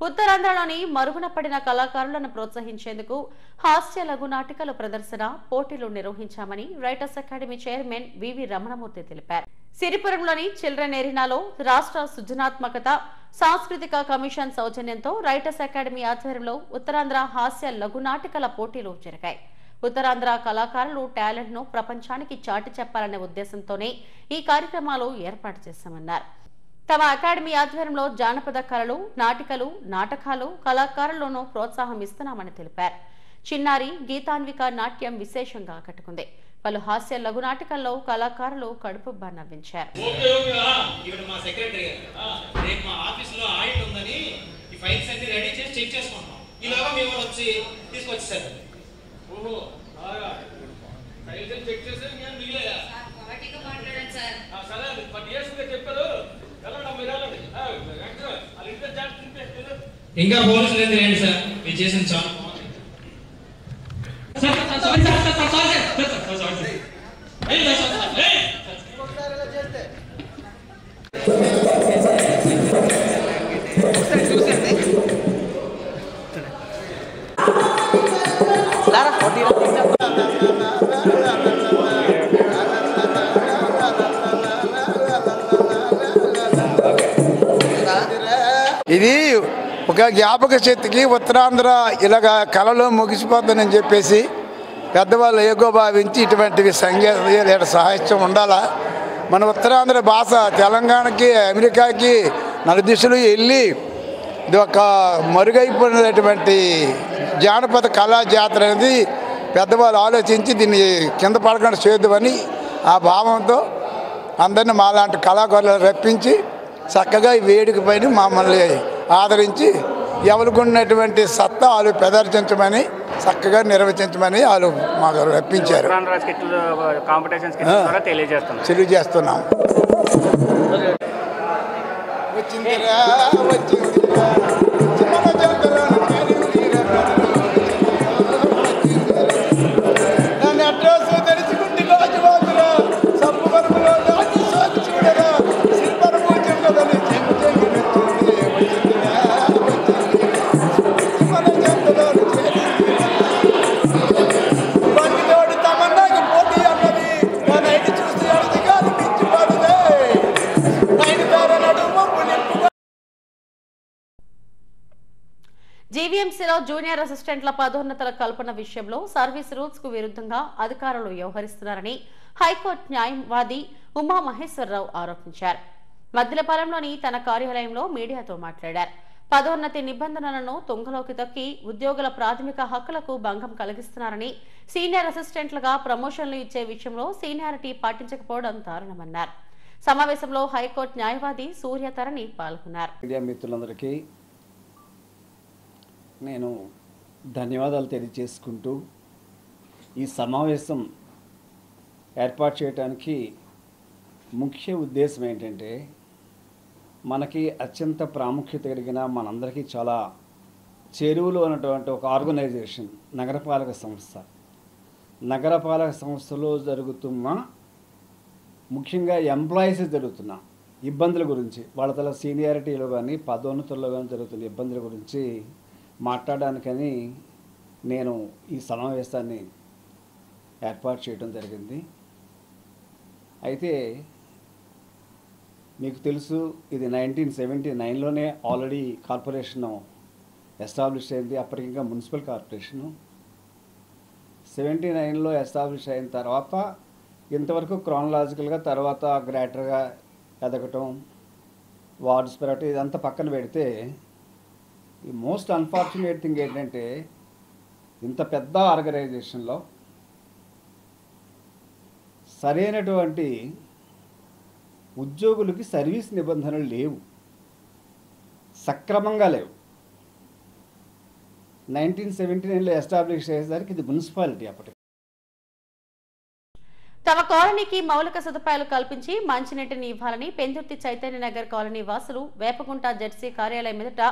ఉత్తరాంధ్రలోని మరుగున పడిన కళాకారులను ప్రోత్సహించేందుకు హాస్య లఘు నాటికల ప్రదర్శన పోటీలు నిర్వహించామని రైటర్స్ అకాడమీ చైర్మన్ వివి రమణమూర్తి తెలిపారు. సిరిపురంలోని చిల్డ్రన్ ఎరీనాలో రాష్ట్ర సృజనాత్మకత సాంస్కృతిక కమిషన్ సౌజన్యంతో రైటర్స్ అకాడమీ ఆధ్వర్యంలో ఉత్తరాంధ్ర హాస్య లఘు నాటికల పోటీలు జరిగాయి. ఉత్తరాంధ్ర కళాకారులు టాలెంట్ ను ప్రపంచానికి చాటి చెప్పాలనే ఉద్దేశంతోనే ఈ కార్యక్రమాలు ఏర్పాటు చేశామన్నారు. తమ అకాడమీ ఆధ్వర్యంలో జానపద కళలు, నాటికలు, నాటకాలు, కళాకారులను ప్రోత్సాహం ఇస్తున్నామని తెలిపారు. చిన్నారి గీతాన్విక నాట్యం విశేషంగా ఆకట్టుకుంది. పలు హాస్య లఘు నాటకాల్లో కళాకారులు కడుపుబ్బా నవ్వించారు.
ఇంకా పోలీసులు ఏంటి సార్ మీరు చేసిన చాలా
ఇది ఒక జ్ఞాపక శక్తికి ఉత్తరాంధ్ర ఇలాగ కళలో ముగిసిపోతుందని చెప్పేసి పెద్దవాళ్ళు ఏకోభావించి ఇటువంటివి సంగీత సాహిత్యం ఉండాలా. మన ఉత్తరాంధ్ర భాష తెలంగాణకి అమెరికాకి నలుదిశలు వెళ్ళి ఇది ఒక మరుగైపోయినటువంటి జానపద కళా జాతర అనేది పెద్దవాళ్ళు ఆలోచించి దీన్ని కింద పడకుండా చేద్దామని ఆ భావంతో అందరినీ మాలాంటి కళాకారులు రప్పించి చక్కగా ఈ వేడుక పైన మమ్మల్ని ఆదరించి ఎవరికి ఉన్నటువంటి సత్తా వాళ్ళు ప్రదర్శించమని చక్కగా నిర్వచించమని వాళ్ళు మాకు రప్పించారు. తెలియజేస్తున్నాం.
జీవీఎంసీలో జూనియర్ అసిస్టెంట్ల పదోన్నతుల కల్పన విషయంలో సర్వీస్ రూల్స్ కు విరుద్ధంగా అధికారులు వ్యవహరిస్తున్నారని హైకోర్టు న్యాయవాది ఉమా మహేశ్వరరావు ఆరోపించారు. మద్దిలపాలెంలోని తన కార్యాలయంలో మీడియాతో మాట్లాడారు. పదోన్నతి నిబంధనలను తుంగలోకి తొక్కి ఉద్యోగుల ప్రాథమిక హక్కులకు భంగం కలిగిస్తున్నారని, సీనియర్ అసిస్టెంట్లుగా ప్రమోషన్లు ఇచ్చే విషయంలో సీనియారిటీ పాటించకపోవడం దారుణమన్నారు. సమావేశంలో హైకోర్టు న్యాయవాది సూర్యతరణి పాల్గొన్నారు.
మీడియా మిత్రులందరికీ నేను ధన్యవాదాలు తెలియజేసుకుంటూ ఈ సమావేశం ఏర్పాటు చేయడానికి ముఖ్య ఉద్దేశం ఏంటంటే, మనకి అత్యంత ప్రాముఖ్యత కలిగిన మనందరికీ చాలా చేరువలో ఉన్నటువంటి ఒక ఆర్గనైజేషన్ నగరపాలక సంస్థ. నగరపాలక సంస్థలో జరుగుతున్న ముఖ్యంగా ఎంప్లాయీస్ జరుగుతున్న ఇబ్బందుల గురించి, వాళ్ళ తల సీనియారిటీలో కానీ పదోన్నతుల్లో కానీ జరుగుతున్న ఇబ్బందుల గురించి మాట్లాడడానికని నేను ఈ సమావేశాన్ని ఏర్పాటు చేయడం జరిగింది. అయితే మీకు తెలుసు, ఇది 1979లోనే ఆల్రెడీ కార్పొరేషను ఎస్టాబ్లిష్ అయింది. అప్పటికి ఇంకా మున్సిపల్ కార్పొరేషను 79లో ఎస్టాబ్లిష్ అయిన తర్వాత ఇంతవరకు క్రానలాజికల్గా తర్వాత గ్రేటర్గా ఎదగటం, వార్డ్స్ పెరగటం, ఇదంతా పక్కన పెడితే ఈ మోస్ట్ అన్ఫార్చునేట్ థింగ్ ఏంటంటే ఇంత పెద్ద ఆర్గనైజేషన్లో సరైనటువంటి ఉద్యోగులకి సర్వీస్ నిబంధనలు లేవు, సక్రమంగా లేవు. 1979లో ఎస్టాబ్లిష్ చేసేసరికి ఇది మున్సిపాలిటీ. అప్పటికి
తమ కాలనీకి మౌలిక సదుపాయాలు కల్పించి మంచినీటిని ఇవ్వాలని పెందుర్తి చైతన్యనగర్ కాలనీ వాసులు వేపగుంట జెడ్సీ కార్యాలయం ఎదుట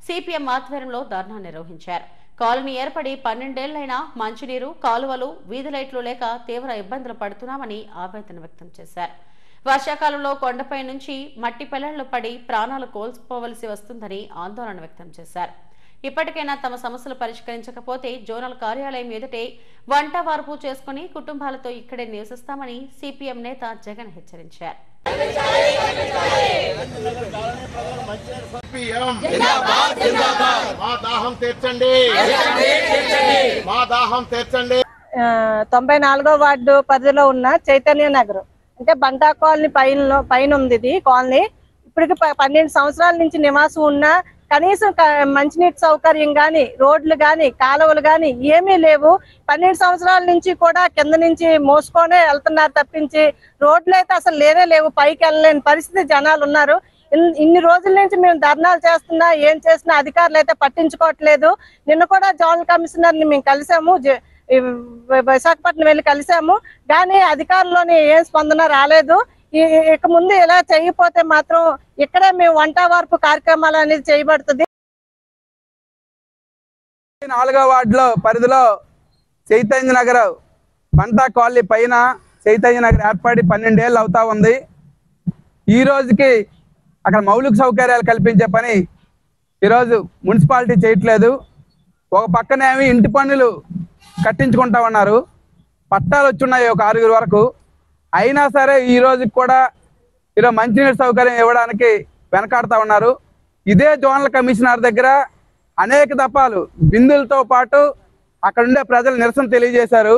సిపిఎం ఆధ్వర్యంలో ధర్నా నిర్వహించారు. కాలనీ ఏర్పడి 12 ఏళ్లైనా మంచినీరు, కాలువలు, వీధి లైట్లు లేక తీవ్ర ఇబ్బందులు పడుతున్నామని ఆవేదన వ్యక్తం చేశారు. వర్షాకాలంలో కొండపై నుంచి మట్టి పెళ్లలు పడి ప్రాణాలు కోల్పోవలసి వస్తుందని ఆందోళన వ్యక్తం చేశారు. ఇప్పటికైనా తమ సమస్యలు పరిష్కరించకపోతే జోనల్ కార్యాలయం ఎదుటే వంట వార్పు చేసుకుని కుటుంబాలతో ఇక్కడే నివసిస్తామని సిపిఎం నేత జగన్ హెచ్చరించారు.
మా దాహం తీర్చండి, మా దాహం తీర్చండి.
94వ వార్డు పరిధిలో ఉన్న చైతన్య నగర్ అంటే బంటా కాలనీ పైన ఉంది ఇది కాలనీ. ఇప్పటికి 12 సంవత్సరాల నుంచి నివాసం ఉన్న కనీసం మంచినీటి సౌకర్యం కానీ, రోడ్లు కానీ, కాలువలు కానీ ఏమీ లేవు. 12 సంవత్సరాల నుంచి కూడా కింద నుంచి మోసుకొనే వెళ్తున్నారు తప్పించి రోడ్లు అయితే అసలు లేనే లేవు. పైకి వెళ్ళలేని పరిస్థితి జనాలు ఉన్నారు. ఇన్ని రోజుల నుంచి మేము ధర్నాలు చేస్తున్నా ఏం చేసినా అధికారులు అయితే పట్టించుకోవట్లేదు. నిన్న కూడా జోనల్ కమిషనర్ని మేము కలిసాము, విశాఖపట్నం వెళ్ళి కలిసాము, కానీ అధికారుల్లోని ఏం స్పందన రాలేదు. ఇక ముందు ఇలా చేయకపోతే మాత్రం ఇక్కడే మేము వంట వార్పు కార్యక్రమాలు అనేది చేయబడుతుంది.
4వ వార్డులో పరిధిలో చైతన్య నగర్ బంటా కాలనీ పైన చైతన్య నగర్ ఏర్పడి 12 ఏళ్ళు అవుతా ఉంది. ఈ రోజుకి అక్కడ మౌలిక సౌకర్యాలు కల్పించే పని ఈరోజు మున్సిపాలిటీ చేయట్లేదు. ఒక పక్కనేమి ఇంటి పన్నులు కట్టించుకుంటా ఉన్నారు, పట్టాలు వచ్చున్నాయి ఒక 6 వరకు. అయినా సరే ఈ రోజుకి కూడా ఈరోజు మంచినీటి సౌకర్యం ఇవ్వడానికి వెనకాడుతూ ఉన్నారు. ఇదే జోనల్ కమిషనర్ దగ్గర అనేక దఫాలు బిందులతో పాటు అక్కడ ఉండే ప్రజలు నిరసన తెలియజేశారు.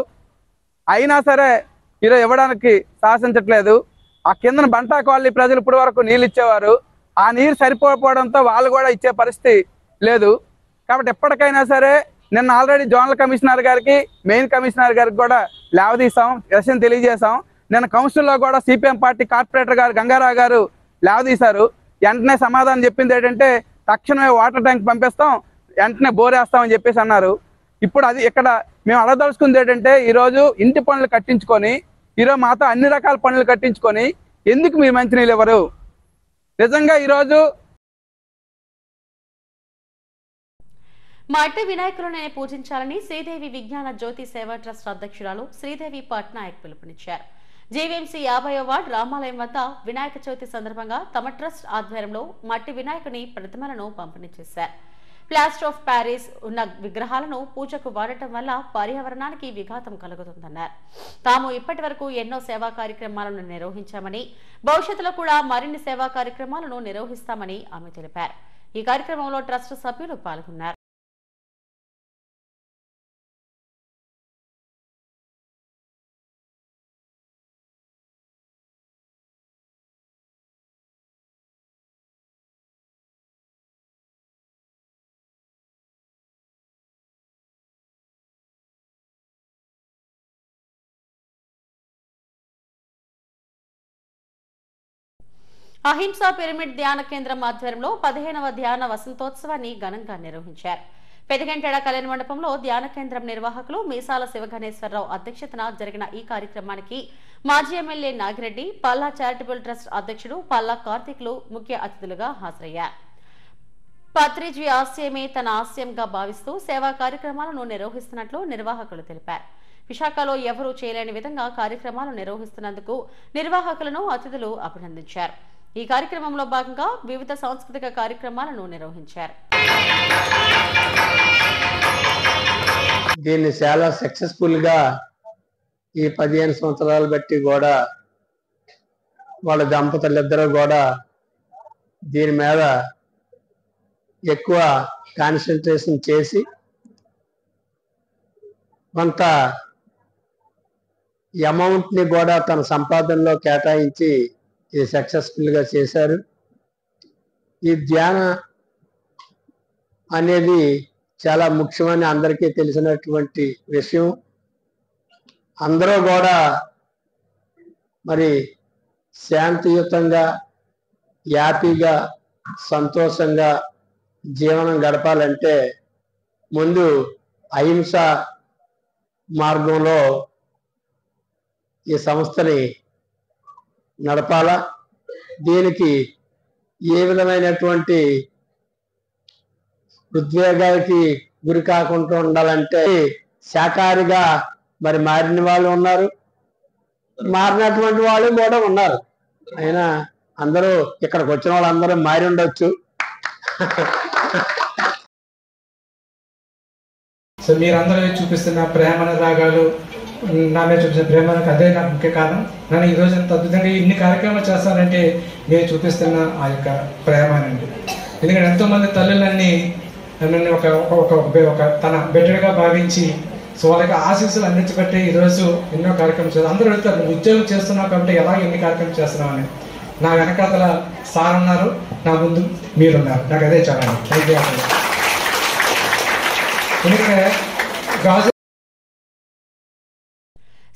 అయినా సరే ఈరోజు ఇవ్వడానికి సాహసించట్లేదు. ఆ కిందన బంటా కాలనీ ప్రజలు ఇప్పటి వరకు నీళ్ళు ఇచ్చేవారు, ఆ నీరు సరిపోకపోవడంతో వాళ్ళు కూడా ఇచ్చే పరిస్థితి లేదు. కాబట్టి ఎప్పటికైనా సరే నిన్న ఆల్రెడీ జోనల్ కమిషనర్ గారికి, మెయిన్ కమిషనర్ గారికి కూడా లేవదీసాం, నిరసన తెలియజేశాం. నిన్న కౌన్సిల్లో కూడా సిపిఎం పార్టీ కార్పొరేటర్ గారు గంగారావు గారు లేవదీశారు. వెంటనే సమాధానం చెప్పింది ఏంటంటే తక్షణమే వాటర్ ట్యాంక్ పంపిస్తాం, వెంటనే బోరేస్తామని చెప్పేసి అన్నారు. ఇప్పుడు అది ఇక్కడ మేము అడగదలుచుకుంది ఏంటంటే ఈరోజు ఇంటి పనులు కట్టించుకొని ఈరోజు మాతో అన్ని రకాల పనులు కట్టించుకొని ఎందుకు మీరు మంచినీళ్ళు ఇవ్వరు? నిజంగా ఈరోజు
మట్టి వినాయకులనే పూజించాలని శ్రీదేవి విజ్ఞాన జ్యోతి సేవా ట్రస్ట్ అధ్యక్షురాలు శ్రీదేవి పట్నాయక్ పిలుపునిచ్చారు. జీవీఎంసీ 50వ వార్డు రామాలయం వద్ద వినాయక చవితి సందర్భంగా తమ ట్రస్ట్ ఆధ్వర్యంలో మట్టి వినాయకుని ప్రతిమలను పంపిణీ చేశారు. ప్లాస్టర్ ఆఫ్ ప్యారిస్ ఉన్న విగ్రహాలను పూజకు వాడటం వల్ల పర్యావరణానికి విఘాతం కలుగుతుందన్నారు. తాము ఇప్పటి వరకు ఎన్నో సేవా కార్యక్రమాలను నిర్వహించామని, భవిష్యత్తులో కూడా మరిన్ని సేవా కార్యక్రమాలను నిర్వహిస్తామని ఆమె తెలిపారు. ఈ కార్యక్రమంలో ట్రస్ట్ సభ్యులు పాల్గొన్నారు. అహింసా పిరమిడ్ ధ్యాన కేంద్రం ఆధ్వర్యంలో 15వ ధ్యాన వసంతోత్సవాన్ని ఘనంగా నిర్వహించారు. పెదగంటెడ కళ్యాణ మండపంలో ధ్యాన కేంద్రం నిర్వాహకులు మీసాల శివగణేశ్వరరావు అధ్యక్షతన జరిగిన ఈ కార్యక్రమానికి మాజీ MLA Nagireddy, Palla charitable trust అధ్యక్షుడు పల్లా కార్తిక్లు ముఖ్య అతిథులుగా హాజరయ్యారు. పత్రిజీ ఆశయమే తన ఆశయంగా భావిస్తూ సేవా కార్యక్రమాలను నిర్వహిస్తున్నట్లు నిర్వాహకులు తెలిపారు. విశాఖలో ఎవరూ చేయలేని విధంగా కార్యక్రమాలు నిర్వహిస్తున్నందుకు నిర్వాహకులను అతిథులు అభినందించారు. ఈ కార్యక్రమంలో భాగంగా వివిధ సాంస్కృతిక కార్యక్రమాలను నిర్వహించారు.
దీన్ని చాలా సక్సెస్ఫుల్గా ఈ 15 సంవత్సరాలు బట్టి కూడా వాళ్ళ దంపతులిద్దరూ కూడా దీని మీద ఎక్కువ కాన్సన్ట్రేషన్ చేసి కొంత అమౌంట్ని కూడా తన సంపాదనలో కేటాయించి ఇది సక్సెస్ఫుల్గా చేశారు. ఈ ధ్యాన అనేది చాలా ముఖ్యమని అందరికీ తెలిసినటువంటి విషయం. అందరూ కూడా మరి శాంతియుతంగా హ్యాపీగా సంతోషంగా జీవనం గడపాలంటే ముందు అహింస మార్గంలో ఈ సంస్థని నడపాలా. దీనికి ఏ విధమైనటువంటి ఉద్వేగాలకి గురి కాకుండా ఉండాలంటే శాకాహారిగా మరి మారిన వాళ్ళు ఉన్నారు, మారినటువంటి వాళ్ళు కూడా ఉన్నారు. అయినా అందరూ ఇక్కడికి వచ్చిన వాళ్ళందరూ మారి ఉండొచ్చు.
సో మీరందరూ చూపిస్తున్న ప్రేమ రాగాలు, నా మీద చూపిస్తున్న ప్రేమకు అదే నాకు ముఖ్య కారణం. నన్ను ఈరోజు ఎంత అద్భుతంగా ఇన్ని కార్యక్రమాలు చేస్తానంటే నేను చూపిస్తున్న ఆ యొక్క ప్రేమనండి. ఎందుకంటే ఎంతోమంది తల్లులన్నీ నన్ను ఒక తన బిడ్డగా భావించి సో వాళ్ళకి ఆశీస్సులు అందించబట్టి ఈరోజు ఎన్నో కార్యక్రమం చేస్తారు. అందరూ అడుగుతారు, నువ్వు ఉద్యోగం చేస్తున్నావు కాబట్టి ఎలా ఎన్ని కార్యక్రమం చేస్తున్నావు అని. నా వెనకాతల సార్ ఉన్నారు, నా ముందు మీరున్నారు. నాకు అదే చాలా థ్యాంక్ యూ. ఎందుకంటే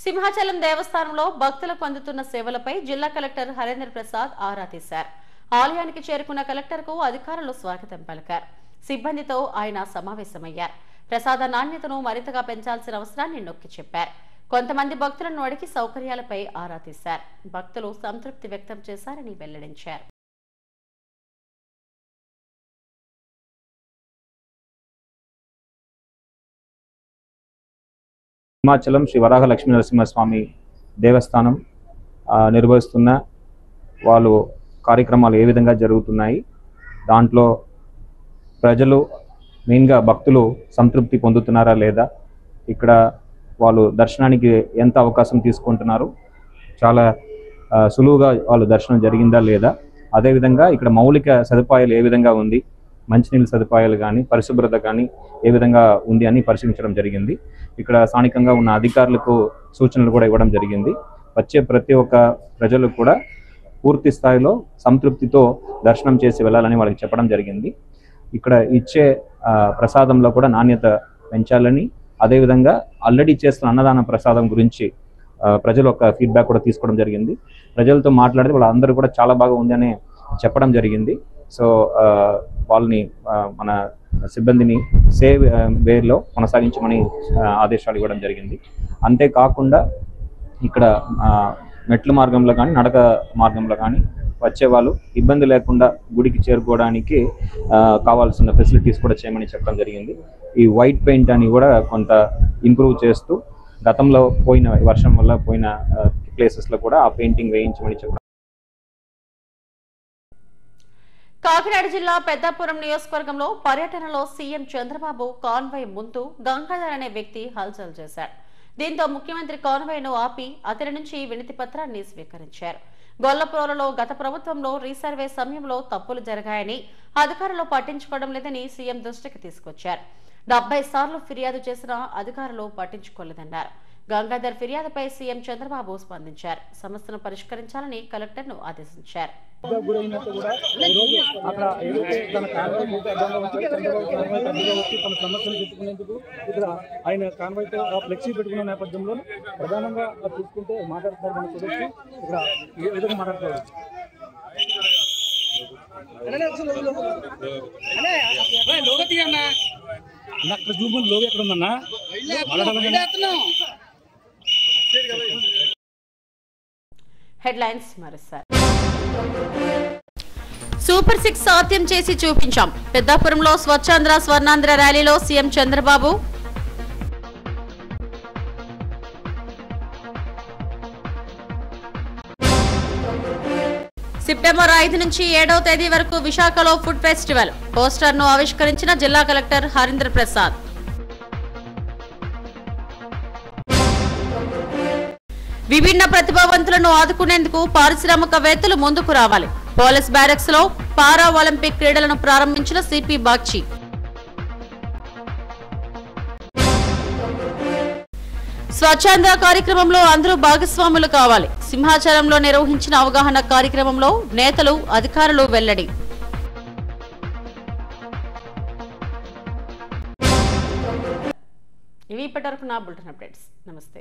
సింహాచలం దేవస్థానంలో భక్తులకు అందుతున్న సేవలపై జిల్లా కలెక్టర్ హరేంద్ర ప్రసాద్ ఆరా తీశారు. ఆలయానికి చేరుకున్న కలెక్టర్కు అధికారులు స్వాగతం పలికారు. సిబ్బందితో ఆయన సమావేశమయ్యారు. ప్రసాద నాణ్యతను మరింతగా పెంచాల్సిన అవసరాన్ని నొక్కి చెప్పారు. కొంతమంది భక్తులను అడిగి సౌకర్యాలపై ఆరా తీశారు. భక్తులు సంతృప్తి వ్యక్తం చేశారని వెల్లడించారు.
సింహాచలం శ్రీ వరాహ లక్ష్మీ నరసింహస్వామి దేవస్థానం నిర్వహిస్తున్న వాళ్ళు కార్యక్రమాలు ఏ విధంగా జరుగుతున్నాయి, దాంట్లో ప్రజలు మెయిన్గా భక్తులు సంతృప్తి పొందుతున్నారా లేదా, ఇక్కడ వాళ్ళు దర్శనానికి ఎంత అవకాశం తీసుకుంటున్నారు, చాలా సులువుగా వాళ్ళు దర్శనం జరిగిందా లేదా, అదేవిధంగా ఇక్కడ మౌలిక సదుపాయాలు ఏ విధంగా ఉంది, మంచినీళ్ళ సదుపాయాలు కానీ పరిశుభ్రత కానీ ఏ విధంగా ఉంది అని పరిశీలించడం జరిగింది. ఇక్కడ స్థానికంగా ఉన్న అధికారులకు సూచనలు కూడా ఇవ్వడం జరిగింది. వచ్చే ప్రతి ఒక్క ప్రజలు కూడా పూర్తి స్థాయిలో సంతృప్తితో దర్శనం చేసి వెళ్ళాలని వాళ్ళకి చెప్పడం జరిగింది. ఇక్కడ ఇచ్చే ప్రసాదంలో కూడా నాణ్యత పెంచాలని, అదేవిధంగా ఆల్రెడీ చేస్తున్న అన్నదాన ప్రసాదం గురించి ప్రజలు ఒక ఫీడ్బ్యాక్ కూడా తీసుకోవడం జరిగింది. ప్రజలతో మాట్లాడితే వాళ్ళందరూ కూడా చాలా బాగా ఉంది అని చెప్పడం జరిగింది. సో వాళ్ళని మన సిబ్బందిని సేవ్ వేలో కొనసాగించమని ఆదేశాలు ఇవ్వడం జరిగింది. అంతేకాకుండా ఇక్కడ మెట్ల మార్గంలో కానీ నడక మార్గంలో కానీ వచ్చే వాళ్ళు ఇబ్బంది లేకుండా గుడికి చేరుకోవడానికి కావాల్సిన ఫెసిలిటీస్ కూడా చేయమని చెప్పడం జరిగింది. ఈ వైట్ పెయింట్ అని కూడా కొంత ఇంప్రూవ్ చేస్తూ గతంలో పోయిన వర్షం వల్ల పోయిన ప్లేసెస్లో కూడా ఆ పెయింటింగ్ వేయించమని చెప్పడం.
కాకినాడ జిల్లా పెద్దాపురం నియోజకవర్గంలో పర్యటనలో సీఎం చంద్రబాబు కాన్వాయ్ ముందు గంగాధర్ అనే వ్యక్తి హల్చల్ చేశారు. దీంతో ముఖ్యమంత్రి కాన్వాయ్ను ఆపి అతని నుంచి వినతి పత్రాన్ని స్వీకరించారు. గొల్లప్రోలలో గత ప్రభుత్వంలో రీసర్వే సమయంలో తప్పులు జరిగాయని అధికారులు పట్టించుకోవడం లేదని సీఎం దృష్టికి తీసుకొచ్చారు. 70 సార్లు ఫిర్యాదు చేసినా అధికారులు పట్టించుకోలేదన్నారు. గంగాధర్ ఫిర్యాదుపై సీఎం చంద్రబాబు స్పందించారు. సమస్యను పరిష్కరించాలని కలెక్టర్ను ఆదేశించారు.
ఆయన కాన్వాయ్తో ఫ్లెక్సీ పెట్టుకున్న నేపథ్యంలో ప్రధానంగా చూసుకుంటే మాట్లాడుతున్నారు. ఇక్కడ ఏ విధంగా మాట్లాడుతున్నారు? అక్కడ చూపు లోగో ఎక్కడ ఉందన్నా?
హెడ్లైన్స్ మరోసారి. సూపర్ 6 సాధ్యం చేసి చూపించాం. పెద్దాపురంలో స్వచ్ఛాంధ్ర స్వర్ణాంధ్ర ర్యాలీలో సీఎం చంద్రబాబు. సెప్టెంబర్ 5 నుంచి 7వ తేదీ వరకు విశాఖలో ఫుడ్ ఫెస్టివల్. పోస్టర్ను ఆవిష్కరించిన జిల్లా కలెక్టర్ హరీంద్ర ప్రసాద్. విభిన్న ప్రతిభావంతులను ఆదుకునేందుకు పారిశ్రామికవేత్తలు ముందుకు రావాలి. పోలీస్ బ్యారక్స్ లో పారా ఒలింపిక్ క్రీడలను ప్రారంభించిన సిపి బాగ్చి. స్వచ్ఛాంధ్ర కార్యక్రమంలో అందరూ భాగస్వాములు కావాలి. సింహాచలంలో నిర్వహించిన అవగాహన కార్యక్రమంలో నేతలు అధికారులు వెల్లడి. ఇవి ఇప్పటివరకు నా బులెటిన్ అప్డేట్స్. నమస్తే.